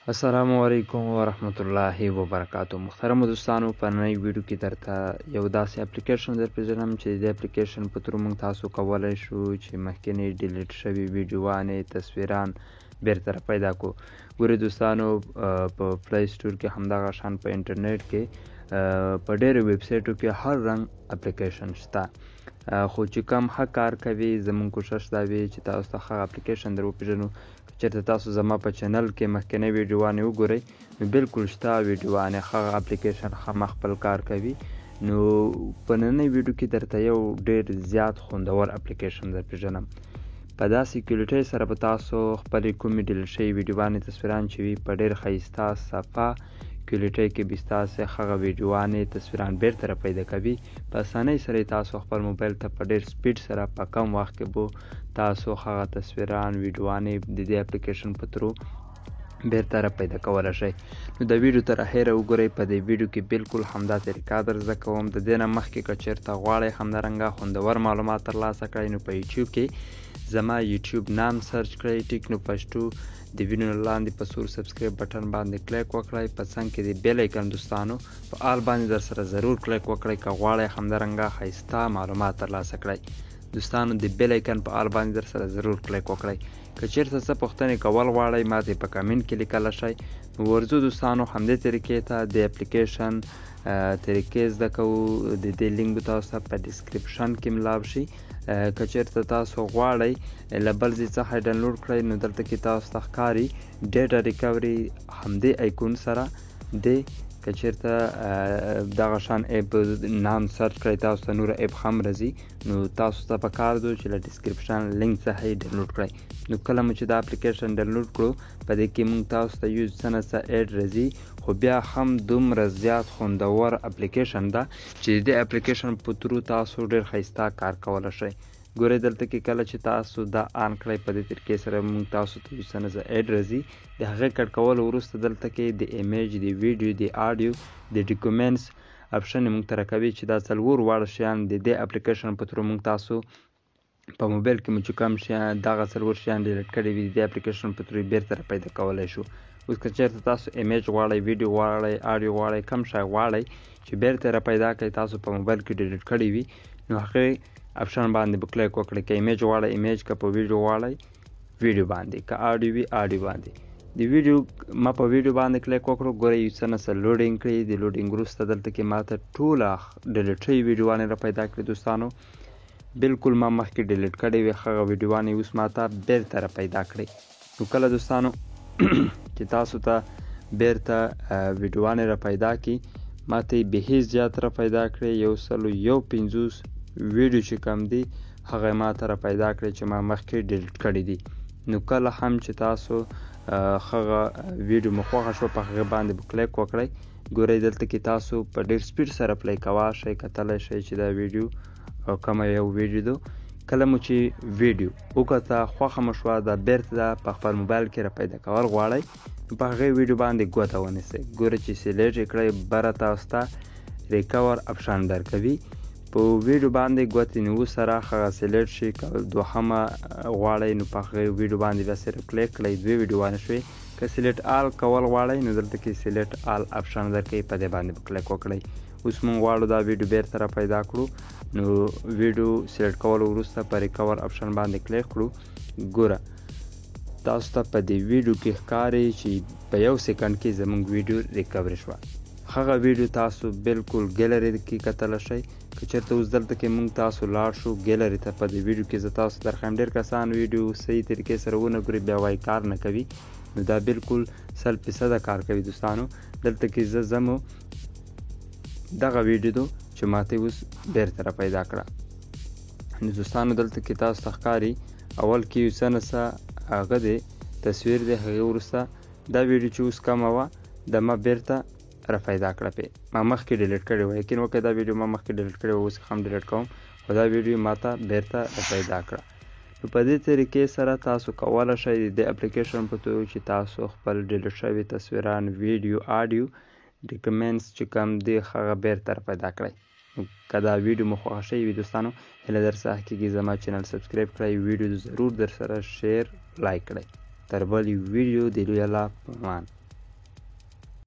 السلام علیکم ورحمت الله وبرکاتو. محترم دوستانو، په نننۍ ویډیو کې درته یو داسې اپلیکیشن در پېژنم چې د اپلیکیشن په تر موږ تاسو کولی شو چې مخکینی ډیلیټ شوي ویډیوانې تصویران بیرته را پیدا کو. ګورئ دوستانو، په پلی سټور کې همدغه شان په انټرنیټ کې په ډېرو ویب سایټو کې هر رنګ اپلیکیشن شته، خو چې کوم ښه کار کوي زموږ کوشش دا وي چې تاسو ته ښه اپلیکیشن در وپېژنو. چېرته تاسو زما په چینل کې مخکینی ویډیوانې وګورئ نو بالکل شته ویډیوانې ښه اپلیکیشن ښه خپل کار کوي. نو په نننۍ ویډیو کې درته یو ډېر زیات خوندور اپلیکیشن در پېژنم. په داسې کیولیټۍ سره به تاسو خپلې کومې ډیلیټ شوي ویډیوانې تصویران چې وي په ډېر ښایسته صفا کیولیټۍ کې به ستاسې هغه ویډیوانې تصویران بیرته را پیدا کوي. په اسانۍ سره تاسو خپل موبایل ته په ډېر سپیډ سره په کم وخت کې به تاسو هغه تصویران ویډیوانې د دې اپلیکیشن په ترو بیرته را پیدا کولی شئ. نو د ویډیو تر اخره وګورئ. په دې ویډیو کې بالکل همدا طریقه در زده کوم. د دې نه مخکې که چېرته غواړئ همدارنګه خوندور معلومات ترلاسه کړئ نو په یوټیوب کې زما یوټیوب نام سرچ کړئ، ټیکنو پښتو. د ویډیو نه لاندې په سور سبسکرایب بټن باندې کلیک وکړئ. په څنګ کې د بیل ایکن دوستانو په آل باندې در سره ضرور کلیک وکړئ که غواړئ همدارنګه ښایسته معلومات ترلاسه کړئ. دوستانو د بیل ایکن په آل باندې در سره ضرور کلیک وکړئ. که چېرته څه پوښتنې کول غواړئ ما ته په کمنټ کې لیکلی شئ. نو ورځو دوستانو همدې طریقې ته د اپلیکیشن طریقې زده کوو. د دې لینک به تاسو ته په ډسکرپشن کې ملاو شي. که چېرته تاسو غواړئ له بل ځای څخه ډاونلوډ کړئ نو دلته کې تاسو ته ښکاري ډیټا ریکوري همدې ایکون سره دی. که چېرته دغه شان اپ نام سرچ کړئ تاسو ته نور اپ هم راځي. نو تاسو ته پکار ده چې له ډسکرپشن لینک څخه یې ډاونلوډ کړئ. نو کله مو چې دا اپلیکیشن ډاونلوډ کړو په دې کې موږ تاسو ته یو څه نه څه ایډ راځي، خو بیا هم دومره زیات خوندور اپلیکیشن ده چې د دې اپلیکیشن په ترو تاسو ډېر ښایسته کار کولی شئ. ګورئ دلته کې کله چې تاسو دا آن کړئ په دې طریقې سره موږ تاسو ته یو څه نه څه ایډ راځي. د هغې کټ کولو وروسته دلته کې د ایمیج، د ویډیو، د آډیو، د ډاکومنټس اپشن یې موږ ته راکوي چې دا څلور واړه شیان د دې اپلیکیشن په ترو موږ تاسو په موبایل کې مو چې کوم شیان دغه څلور شیان ډیلیټ کړي وي د دې اپلیکیشن په ترو یې بیرته را پیدا کولی شو. اوس که چېرته تاسو ایمیج غواړئ، ویډیو غواړئ، آډیو غواړئ، کوم شی غواړئ چې بیرته را پیدا کړئ تاسو په موبایل کې ډیلیټ کړي وي نو هغې اپشن باندې به کلیک وکړئ. که ایمیج غواړئ ایمیج، که په ویډیو غواړئ ویډیو باندې، که آډیو وي آډیو باندې. د ویډیو ما په ویډیو باندې کلیک وکړو. ګورئ یو څه نه څه لوډینګ کړي. د لوډینګ وروسته دلته کې ما ته ټوله ډیلیټ شوي ویډیوانې را پیدا کړي. دوستانو بالکل ما مخکې ډیلیټ کړی وي هغه ویډیوانې اوس ما ته بیرته را پیدا کړئ. نو کله دوستانو چې تاسو ته بیرته ویډیوانې را پیدا کړي ما ته یې بهې زیات را پیدا کړئ. 151 ویډیو چې کم دی هغه ما ته را پیدا کړئ چې ما مخکې ډیلیټ کړي دي. نو کله هم چې تاسو هغه ویډیو مو خوښه شوه په هغې باندې به کلیک وکړئ. ګورئ دلته کې تاسو په ډېر سپیډ سره پلی کولی شئ، کتلی شئ چې دا ویډیو کومه یو ویډیو ده. کله مو چې ویډیو وکته خوښه مو شوه دا بیرته په خپل موبایل کې را پیدا کول غواړئ نو په هغې ویډیو باندې ګوته ونیسئ. ګورئ چې سلیکټ یې کړئ بره تاسو ته ریکور اپشن درکوي. په ویډیو باندې ګوتې نیو سره هغه سلیکټ شي. که دوهمه غواړئ نو په هغې ویډیو باندې بیا صرف کلیک کړئ، دوې ویډیوانې شوې. که سلیکټ آل کول غواړئ نو دلته کې سلیکټ آل اپشن درکوي، په دې باندې به کلیک وکړئ. اوس موږ غواړو دا ویډیو بیرته را پیدا کړو نو ویډیو سلیکټ کولو وروسته په ریکور اپشن باندې کلیک کړو. ګوره تاسو ته په دې ویډیو کې ښکاري چې په 1 سیکنډ کې زموږ ویډیو ریکوري شوه. هغه ویډیو تاسو بالکل ګیلري کې کتلی شئ. که چېرته اوس دلته کې موږ تاسو لاړ شو ګیلري ته، په دې ویډیو کې زه تاسو درښیم ډېر کسان ویډیو صحیح طریقې سره ونه ګوري بیا وایي کار نه کوي. نو دا بالکل 100% کار کوي. دوستانو دلته کې زه ځم دغه ویډیو ده چې ما ته اوس بیرته را پیدا کړه. نو دوستانو دلته کې تاسو ته ښکاري اول کې یو څه نه څه هغه دی تصویر دی، هغې وروسته دا ویډیو چې اوس کومه وه د ما بیرته را پیدا کړه. پې ما مخکې ډیلیټ کړې وه، یقین وکړئ دا ویډیو ما مخکې ډیلیټ کړې وه، اوس هم ډیلیټ کوم خو دا ویډیو ما ته بیرته را پیدا کړه. نو په دې طریقې سره تاسو کولی شئ د دې اپلیکیشن په ترو چې تاسو خپل ډیلیټ شوي تصویران، ویډیو، آډیو، ډاکومنټس چې کوم دی هغه بیرته را پیدا کړئ. که دا ویډیو مو خوښه شوې وي دوستانو هیله در څخه کېږي زما چینل سبسکرایب کړئ، ویډیو ضرور در سره شیر لایک کړئ. تر بلې ویډیو د لوی الله په امان.